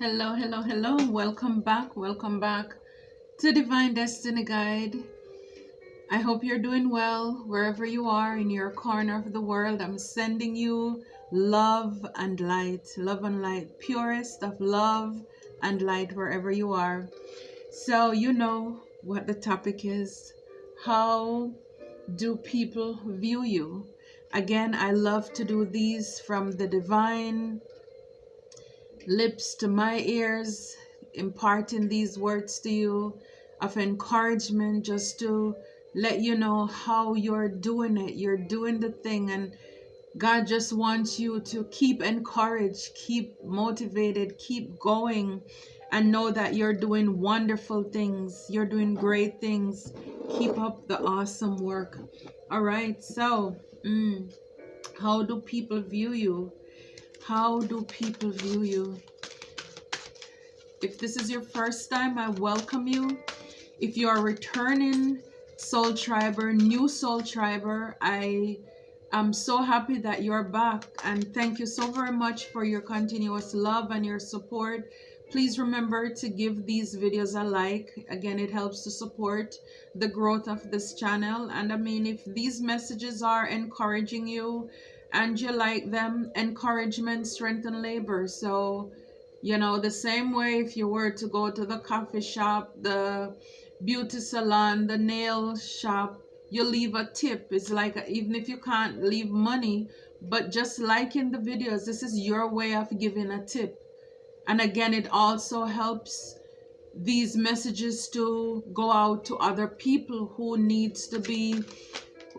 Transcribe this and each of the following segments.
Hello, hello, hello. Welcome back. Welcome back to Divine Destiny Guide. I hope you're doing well wherever you are in your corner of the world. I'm sending you love and light, purest of love and light wherever you are. So, you know what the topic is. How do people view you? Again, I love to do these from the divine lips to my ears, imparting these words to you of encouragement, just to let you know how you're doing it. You're doing the thing, and God just wants you to keep encouraged, keep motivated, keep going, and know that you're doing wonderful things. You're doing great things. Keep up the awesome work. All right, so how do people view you? How do people view you? If this is your first time, I welcome you. If you are returning soul triber, new soul triber, I am so happy that you're back, and thank you so very much for your continuous love and your support. Please remember to give these videos a like. Again, it helps to support the growth of this channel. And I mean, if these messages are encouraging you and you like them, encouragement strengthens labor. So you know, the same way if you were to go to the coffee shop, the beauty salon, the nail shop, you leave a tip. It's like, even if you can't leave money, but just liking the videos, this is your way of giving a tip. And again, it also helps these messages to go out to other people who needs to be,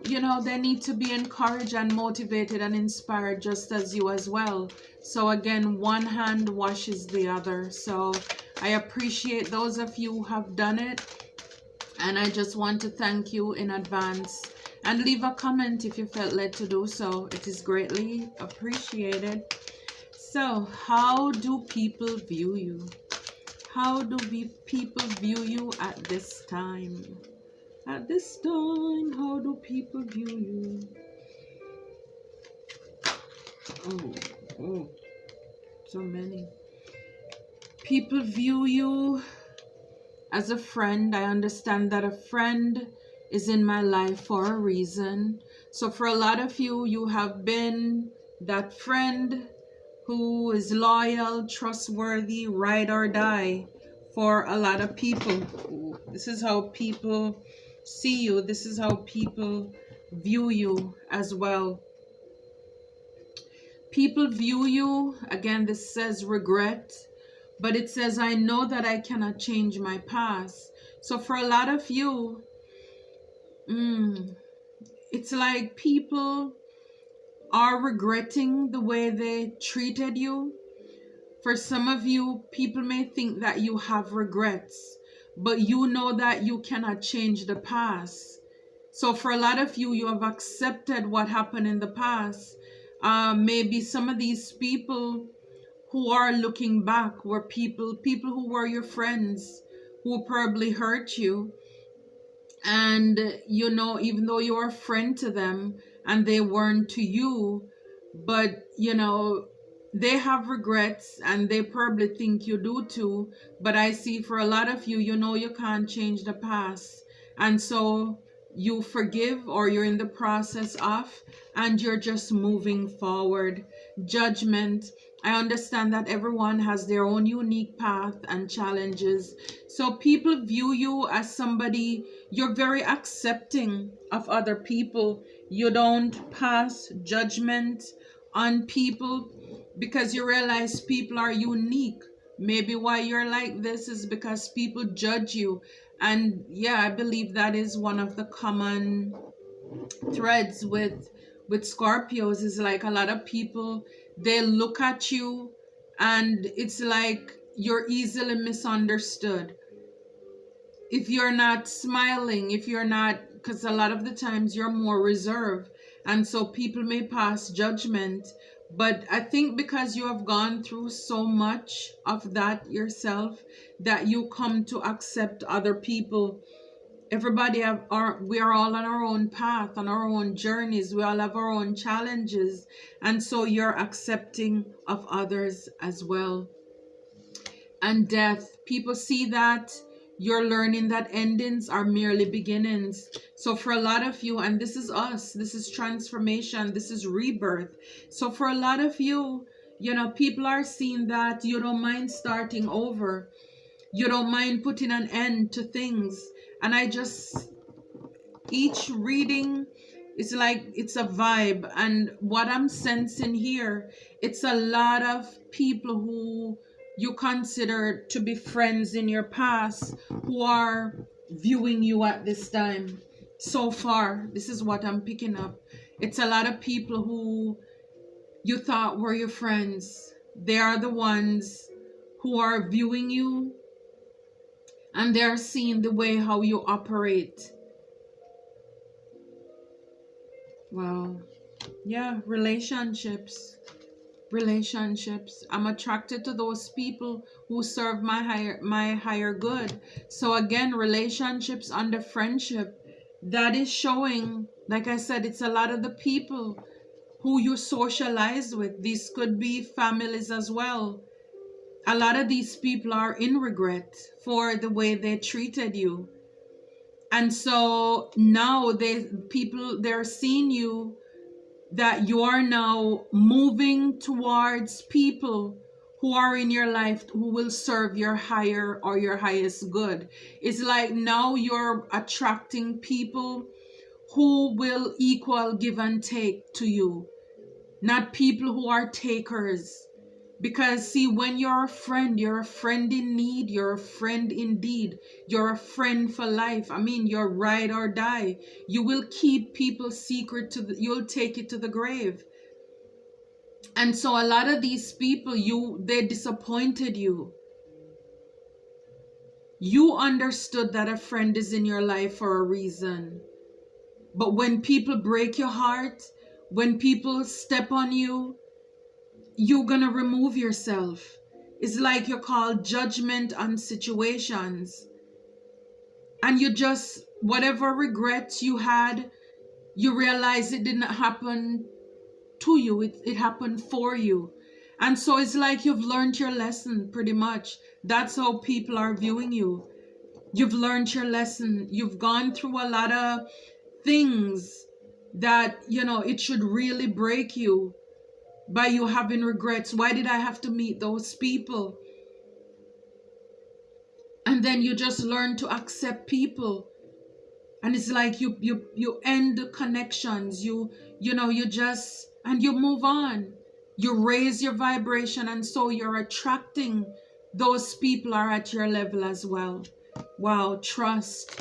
you know, they need to be encouraged and motivated and inspired just as you as well. So again, one hand washes the other. So I appreciate those of you who have done it, and I just want to thank you in advance. And leave a comment if you felt led to do so. It is greatly appreciated. So how do people view you? How do people view you at this time? At this time, how do people view you? Oh, so many. People view you as a friend. I understand that a friend is in my life for a reason. So for a lot of you, you have been that friend who is loyal, trustworthy, ride or die for a lot of people. This is how people see you. This is how people view you as well. People view you, again, this says regret, but it says, I know that I cannot change my past. So for a lot of you, it's like people are regretting the way they treated you. For some of you, people may think that you have regrets, but you know that you cannot change the past. So for a lot of you, you have accepted what happened in the past. Maybe some of these people who are looking back were people who were your friends, who probably hurt you. And, you know, even though you're a friend to them and they weren't to you, but, you know, they have regrets and they probably think you do too. But I see for a lot of you, you know, you can't change the past. And so you forgive, or you're in the process of, and you're just moving forward. Judgment. I understand that everyone has their own unique path and challenges. So people view you as somebody, you're very accepting of other people. You don't pass judgment on people because you realize people are unique. Maybe why you're like this is because people judge you. And yeah, I believe that is one of the common threads with Scorpios, is like a lot of people, they look at you and it's like you're easily misunderstood. If you're not smiling, if you're not, because a lot of the times you're more reserved, and so people may pass judgment. But I think because you have gone through so much of that yourself, that you come to accept other people. Everybody we are all on our own path, on our own journeys. We all have our own challenges, and so you're accepting of others as well. and death. People see that. You're learning that endings are merely beginnings. So for a lot of you, and this is us, this is transformation, this is rebirth. So for a lot of you, people are seeing that you don't mind starting over. You don't mind putting an end to things. And each reading is like it's a vibe. And what I'm sensing here, it's a lot of people who you consider to be friends in your past who are viewing you at this time. So far, this is what I'm picking up. It's a lot of people who you thought were your friends. They are the ones who are viewing you, and they're seeing the way how you operate. Wow. Yeah, relationships. I'm attracted to those people who serve my higher good. So again, relationships under friendship, that is showing, like I said, it's a lot of the people who you socialize with. These could be families as well. A lot of these people are in regret for the way they treated you. And so now they're seeing you, that you are now moving towards people who are in your life who will serve your higher or your highest good. It's like now you're attracting people who will equal give and take to you, not people who are takers. Because see, when you're a friend in need, you're a friend indeed. You're a friend for life. I mean, you're ride or die. You will keep people's secret you'll take it to the grave. And so a lot of these people, they disappointed you. You understood that a friend is in your life for a reason. But when people break your heart, when people step on you, you're gonna remove yourself. It's like you call judgment on situations. And you just, whatever regrets you had, you realize it didn't happen to you, it happened for you. And so it's like you've learned your lesson pretty much. That's how people are viewing you. You've learned your lesson. You've gone through a lot of things that, it should really break you by you having regrets. Why did I have to meet those people? And then you just learn to accept people. And it's like you end the connections. You just, and you move on. You raise your vibration, and so you're attracting those people are at your level as well. Wow, trust.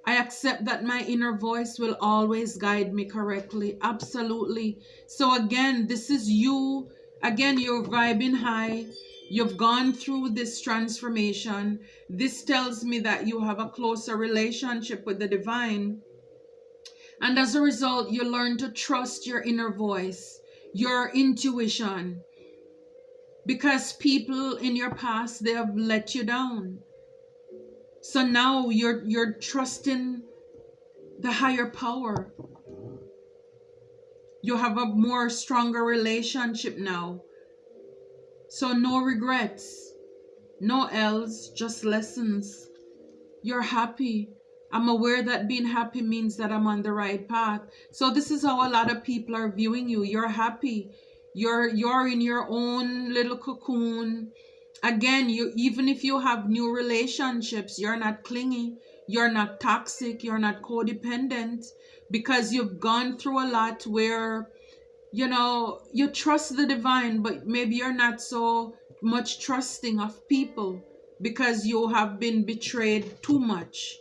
I accept that my inner voice will always guide me correctly. Absolutely. So again, this is you. Again, you're vibing high. You've gone through this transformation. This tells me that you have a closer relationship with the divine. And as a result, you learn to trust your inner voice, your intuition. Because people in your past, they have let you down. So now you're trusting the higher power. You have a more stronger relationship now. So no regrets, no else, just lessons. You're happy. I'm aware that being happy means that I'm on the right path. So this is how a lot of people are viewing you. You're happy. You're in your own little cocoon. Again, even if you have new relationships, you're not clingy, you're not toxic, you're not codependent, because you've gone through a lot where, you trust the divine, but maybe you're not so much trusting of people because you have been betrayed too much.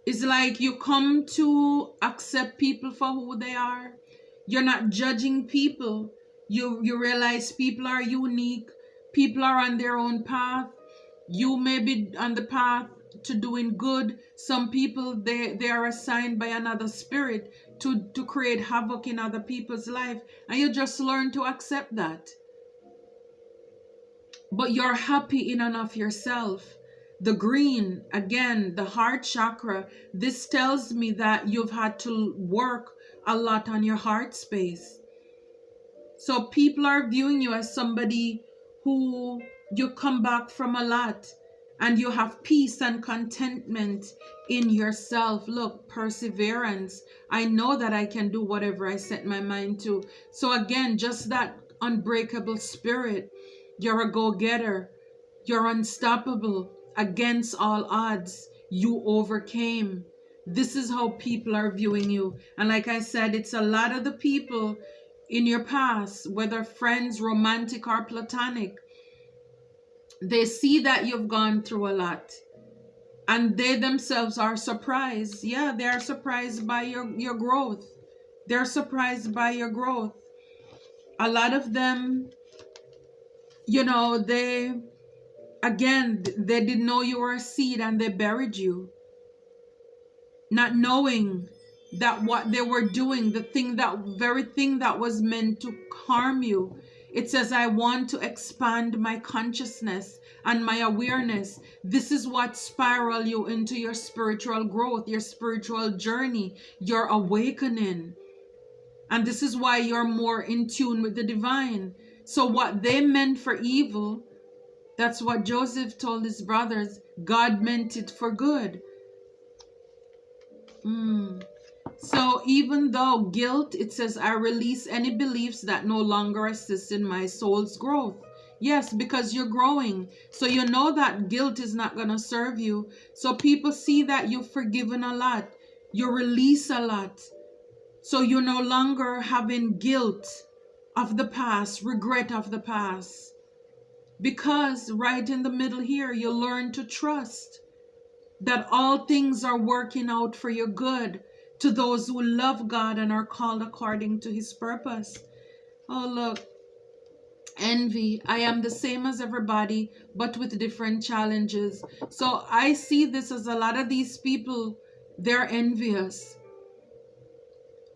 It's like you come to accept people for who they are. You're not judging people. You realize people are unique. People are on their own path. You may be on the path to doing good. Some people, they are assigned by another spirit to create havoc in other people's life. And you just learn to accept that. But you're happy in and of yourself. The green, again, the heart chakra, this tells me that you've had to work a lot on your heart space. So people are viewing you as somebody who you come back from a lot and you have peace and contentment in yourself. Look, perseverance. I know that I can do whatever I set my mind to. So again, just that unbreakable spirit. You're a go-getter. You're unstoppable. Against all odds, you overcame. This is how people are viewing you. And like I said, it's a lot of the people in your past, whether friends, romantic or platonic, they see that you've gone through a lot and they themselves are surprised. Yeah, they are surprised by your growth. They're surprised by your growth. A lot of them, they didn't know you were a seed and they buried you, not knowing that what they were doing, that very thing that was meant to harm you. It says, I want to expand my consciousness and my awareness. This is what spiral you into your spiritual growth, your spiritual journey, your awakening. And this is why you're more in tune with the divine. So what they meant for evil, that's what Joseph told his brothers, God meant it for good. So even though guilt, it says, I release any beliefs that no longer assist in my soul's growth. Yes, because you're growing. So you know that guilt is not going to serve you. So people see that you've forgiven a lot. You release a lot. So you're no longer having guilt of the past, regret of the past. Because right in the middle here, you learn to trust that all things are working out for your good to those who love God and are called according to his purpose. Oh, look, envy. I am the same as everybody, but with different challenges. So I see this as a lot of these people, they're envious.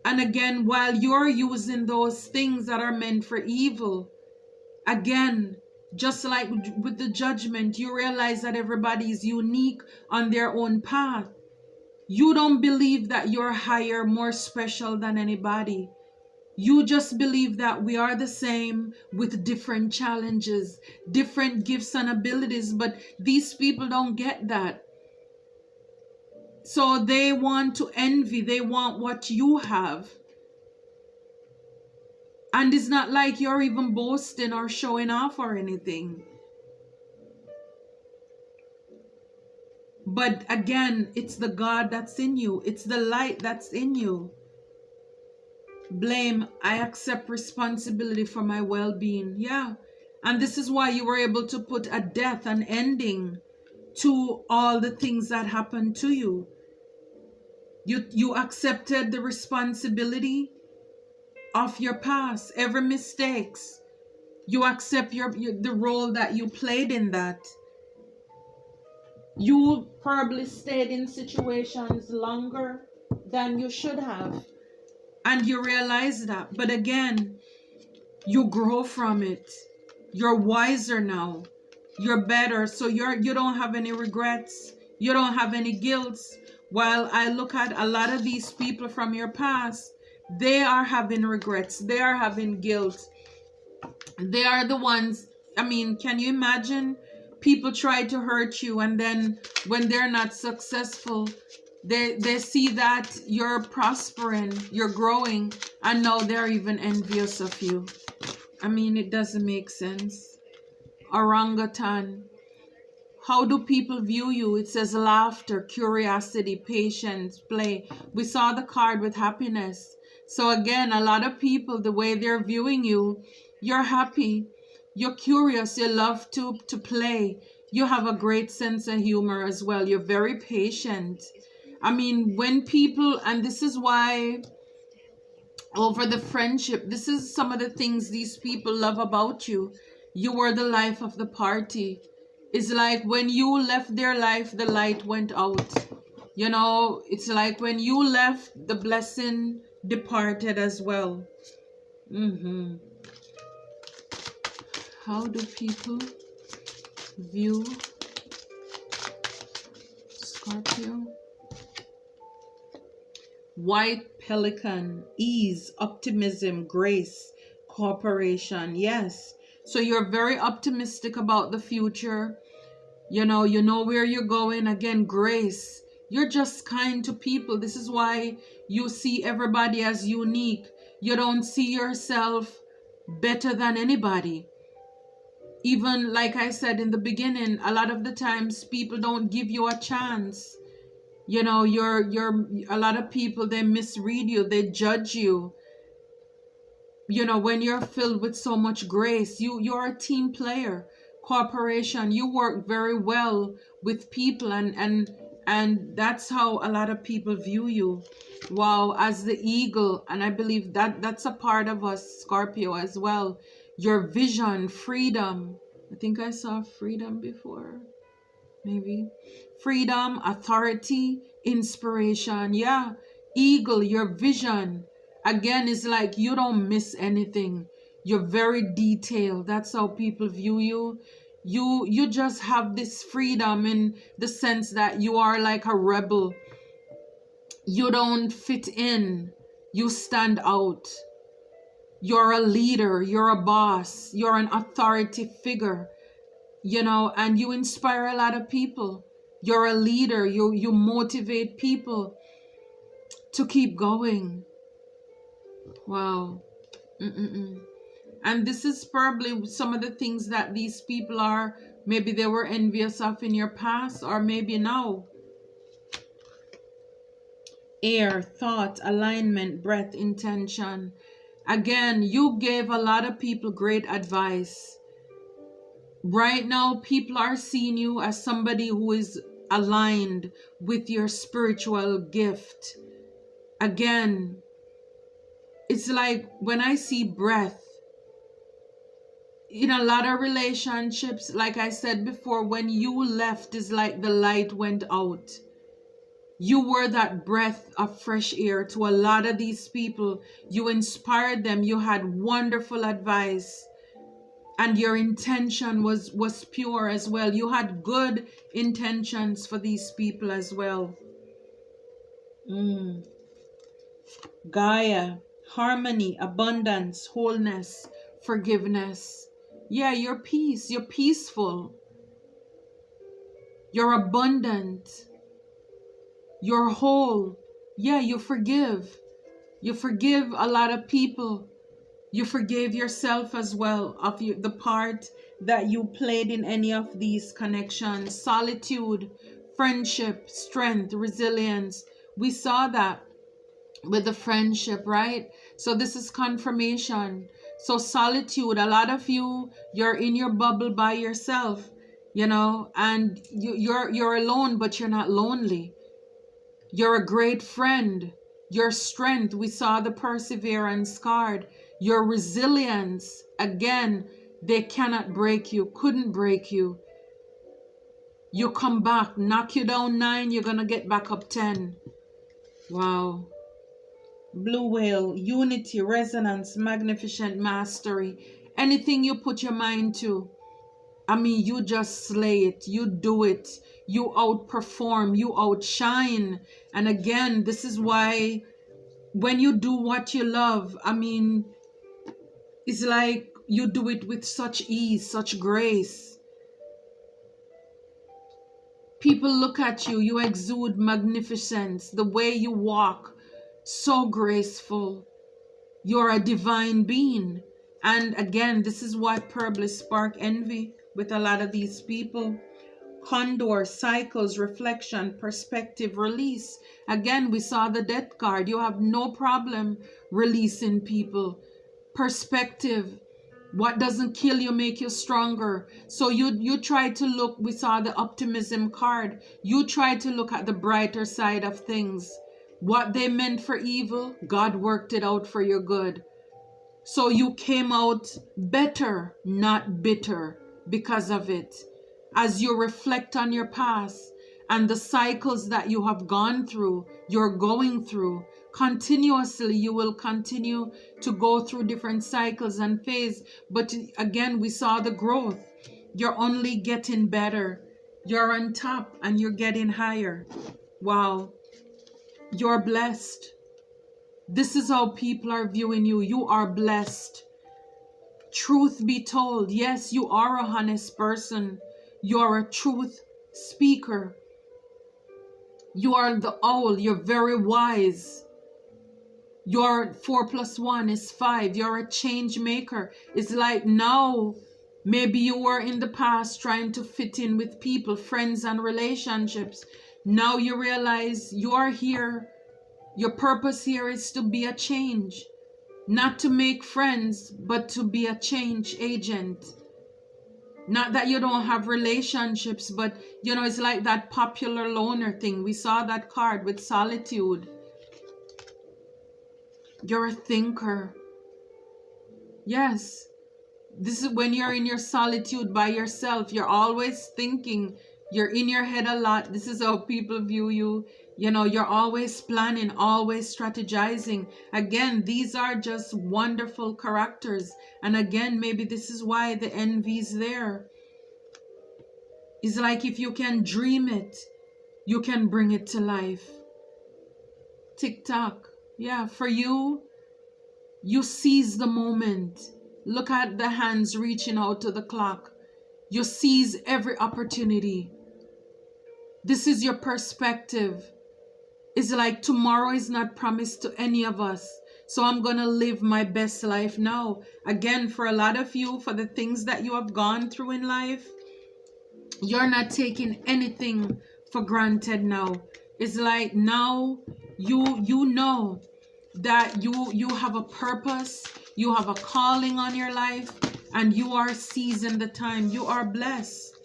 And again, while you're using those things that are meant for evil, again, just like with the judgment, you realize that everybody is unique on their own path. You don't believe that you're higher, more special than anybody. You just believe that we are the same with different challenges, different gifts and abilities, but these people don't get that. So they want to envy, they want what you have. And it's not like you're even boasting or showing off or anything. But again, it's the God that's in you. It's the light that's in you. Blame. I accept responsibility for my well-being. Yeah. And this is why you were able to put a death, an ending to all the things that happened to you. You accepted the responsibility of your past, every mistakes. You accept the role that you played in that. You probably stayed in situations longer than you should have. And you realize that. But again, you grow from it. You're wiser now. You're better. So you don't have any regrets. You don't have any guilt. While I look at a lot of these people from your past, they are having regrets. They are having guilt. They are the ones, can you imagine? People try to hurt you, and then when they're not successful, they see that you're prospering, you're growing, and now they're even envious of you. It doesn't make sense. Orangutan. How do people view you? It says laughter, curiosity, patience, play. We saw the card with happiness. So again, a lot of people, the way they're viewing you, you're happy, you're curious, you love to play. You have a great sense of humor as well. You're very patient. When people, and this is why over the friendship, this is some of the things these people love about you. You were the life of the party. It's like when you left their life, the light went out. It's like when you left, the blessing departed as well. How do people view Scorpio? White pelican, ease, optimism, grace, Corporation, yes. So you're very optimistic about the future. You know where you're going. Again, grace. You're just kind to people. This is why you see everybody as unique. You don't see yourself better than anybody. Even like I said in the beginning, a lot of the times people don't give you a chance. You're a lot of people, they misread you, they judge you. When you're filled with so much grace, you're a team player. Corporation, you work very well with people, and that's how a lot of people view you. Wow, as the eagle. And I believe that that's a part of us, Scorpio, as well. Your vision, freedom. I think I saw freedom before, maybe. Freedom, authority, inspiration. Yeah, eagle, your vision. Again, is like you don't miss anything. You're very detailed. That's how people view you. You just have this freedom in the sense that you are like a rebel. You don't fit in. You stand out. You're a leader. You're a boss. You're an authority figure. And you inspire a lot of people. You're a leader. You motivate people to keep going. Wow. Mm-mm-mm. And this is probably some of the things that these people are, maybe they were envious of in your past, or maybe now. Air, thought, alignment, breath, intention. Again, you gave a lot of people great advice. Right now, people are seeing you as somebody who is aligned with your spiritual gift. Again, it's like when I see breath, in a lot of relationships, like I said before, when you left, it's like the light went out. You were that breath of fresh air to a lot of these people. You inspired them. You had wonderful advice. And your intention was pure as well. You had good intentions for these people as well. Gaia, harmony, abundance, wholeness, forgiveness. Yeah, you're peace. You're peaceful. You're abundant. You're whole. Yeah, you forgive. You forgive a lot of people. You forgave yourself as well of the part that you played in any of these connections. Solitude, friendship, strength, resilience. We saw that with the friendship, right? So this is confirmation. So solitude, a lot of you're in your bubble by yourself, and you're alone, but you're not lonely. You're a great friend. Your strength, we saw the perseverance card. Your resilience, again, they cannot break you, couldn't break you. You come back, knock you down 9, you're going to get back up 10. Wow. Blue whale, unity, resonance, magnificent mastery. Anything you put your mind to, you just slay it. You do it. You outperform. You outshine. And again, this is why when you do what you love, it's like you do it with such ease, such grace. People look at you. You exude magnificence. The way you walk, so graceful. You're a divine being. And again, this is what probably spark envy with a lot of these people. Condor, cycles, reflection, perspective, release. Again, we saw the death card. You have no problem releasing people. Perspective. What doesn't kill you make you stronger. So you try to look, we saw the optimism card. You try to look at the brighter side of things. What they meant for evil, God worked it out for your good. So you came out better, not bitter, because of it. As you reflect on your past and the cycles that you have gone through, you're going through, continuously you will continue to go through different cycles and phases. But again, we saw the growth. You're only getting better. You're on top and you're getting higher. Wow. You're blessed. This is how people are viewing you. You are blessed. Truth be told, yes, you are a honest person. You're a truth speaker. You are the owl. You're very wise. Your 4 + 1 is 5. You're a change maker. It's like now, maybe you were in the past trying to fit in with people, friends, and relationships. Now you realize you are here. Your purpose here is to be a change, not to make friends, but to be a change agent. Not that you don't have relationships, but it's like that popular loner thing. We saw that card with solitude. You're a thinker. Yes. This is when you're in your solitude by yourself. You're always thinking. You're in your head a lot. This is how people view you. You're always planning, always strategizing. Again, these are just wonderful characters. And again, maybe this is why the envy's there. It's like if you can dream it, you can bring it to life. TikTok. Yeah, for you, you seize the moment. Look at the hands reaching out to the clock. You seize every opportunity. This is your perspective. It's like tomorrow is not promised to any of us. So I'm going to live my best life now. Again, for a lot of you, for the things that you have gone through in life, you're not taking anything for granted now. It's like now you know that you have a purpose, you have a calling on your life, and you are seizing the time. You are blessed.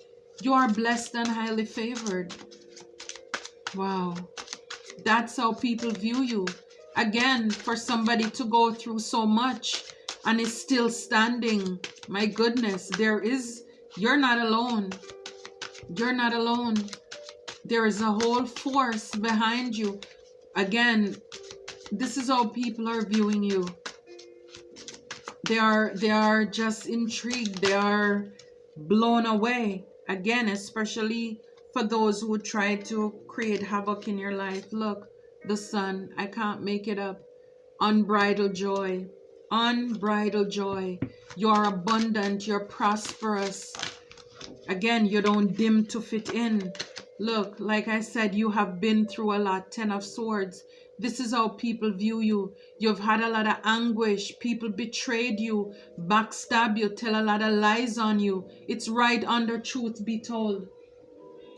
You are blessed and highly favored. Wow. That's how people view you. Again, for somebody to go through so much and is still standing, my goodness, you're not alone. You're not alone. There is a whole force behind you. Again, this is how people are viewing you. They are just intrigued. They are blown away. Again, especially for those who try to create havoc in your life. Look, the sun. I can't make it up. Unbridled joy. Unbridled joy. You're abundant. You're prosperous. Again, you don't dim to fit in. Look, like I said, you have been through a lot. 10 of Swords. This is how people view you. You've had a lot of anguish. People betrayed you, backstab you, tell a lot of lies on you. It's right under truth be told.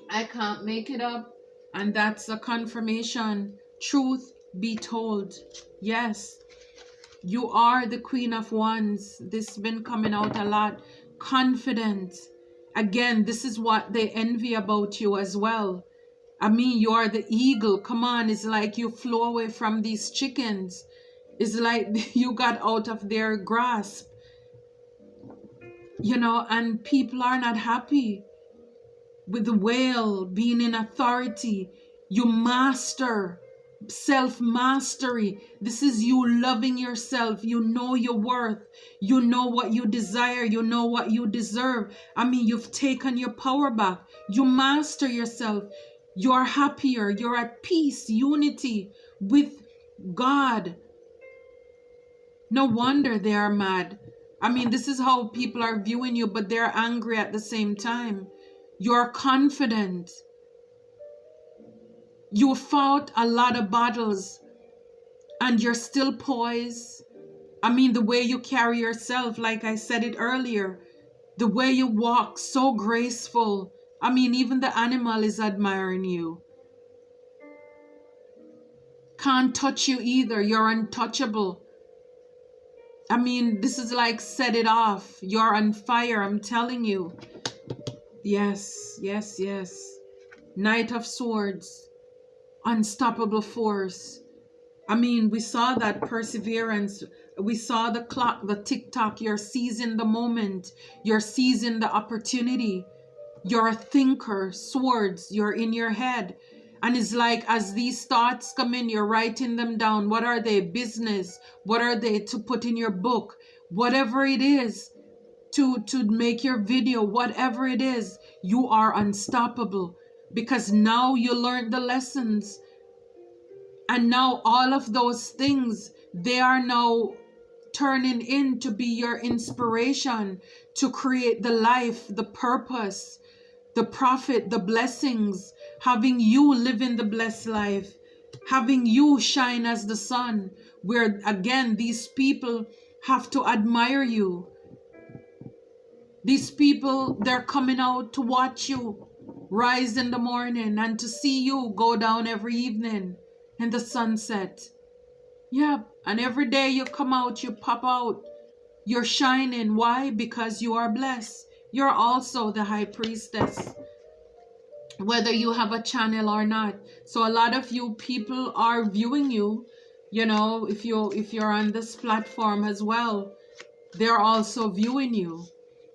I can't make it up. And that's a confirmation. Truth be told. Yes. You are the Queen of Wands. This has been coming out a lot. Confident. Again, this is what they envy about you as well. I mean, you are the eagle. Come on, it's like you flew away from these chickens. It's like you got out of their grasp. And people are not happy with the whale being in authority. You master. Self-mastery. This is you loving yourself. You know your worth. You know what you desire. You know what you deserve. I mean, you've taken your power back. You master yourself. You're happier. You're at peace, unity with God. No wonder they are mad. I mean, this is how people are viewing you, but they're angry at the same time. You're confident. You fought a lot of battles and you're still poised. I mean, the way you carry yourself, like I said it earlier, the way you walk, so graceful. I mean, even the animal is admiring you. Can't touch you either. You're untouchable. I mean, this is like set it off. You're on fire, I'm telling you. Yes, yes, yes. Knight of Swords. Unstoppable force. I mean, we saw that perseverance. We saw the clock, the tick-tock. You're seizing the moment. You're seizing the opportunity. You're a thinker. Swords. You're in your head. And it's like as these thoughts come in, you're writing them down. What are they? Business. What are they to put in your book? Whatever it is to make your video, whatever it is, you are unstoppable. Because now you learned the lessons. And now all of those things, they are now turning in to be your inspiration to create the life, the purpose, the profit, the blessings, having you live in the blessed life, having you shine as the sun, where again, these people have to admire you. These people, they're coming out to watch you rise in the morning and to see you go down every evening in the sunset. Yeah, and every day you come out, you pop out, you're shining. Why? Because you are blessed. You're also the high priestess, whether you have a channel or not. So a lot of you people are viewing you, you know, if you're on this platform as well, they're also viewing you.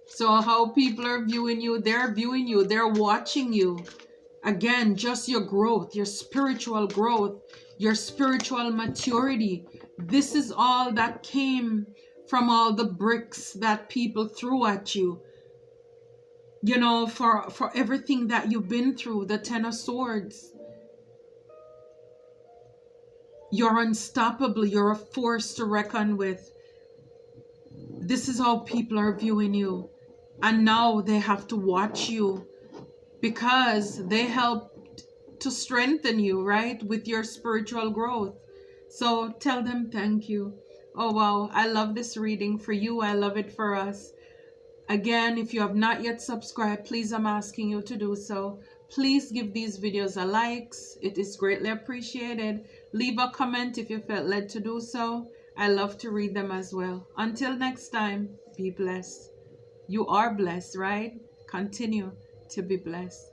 So how people are viewing you, they're watching you. Again, just your growth, your spiritual growth, your spiritual maturity. This is all that came from all the bricks that people threw at you. You know, for everything that you've been through, the Ten of Swords. You're unstoppable. You're a force to reckon with. This is how people are viewing you. And now they have to watch you because they helped to strengthen you, right? With your spiritual growth. So tell them thank you. Oh, wow. I love this reading for you. I love it for us. Again, if you have not yet subscribed, please, I'm asking you to do so. Please give these videos a like. It is greatly appreciated. Leave a comment if you felt led to do so. I love to read them as well. Until next time, be blessed. You are blessed, right? Continue to be blessed.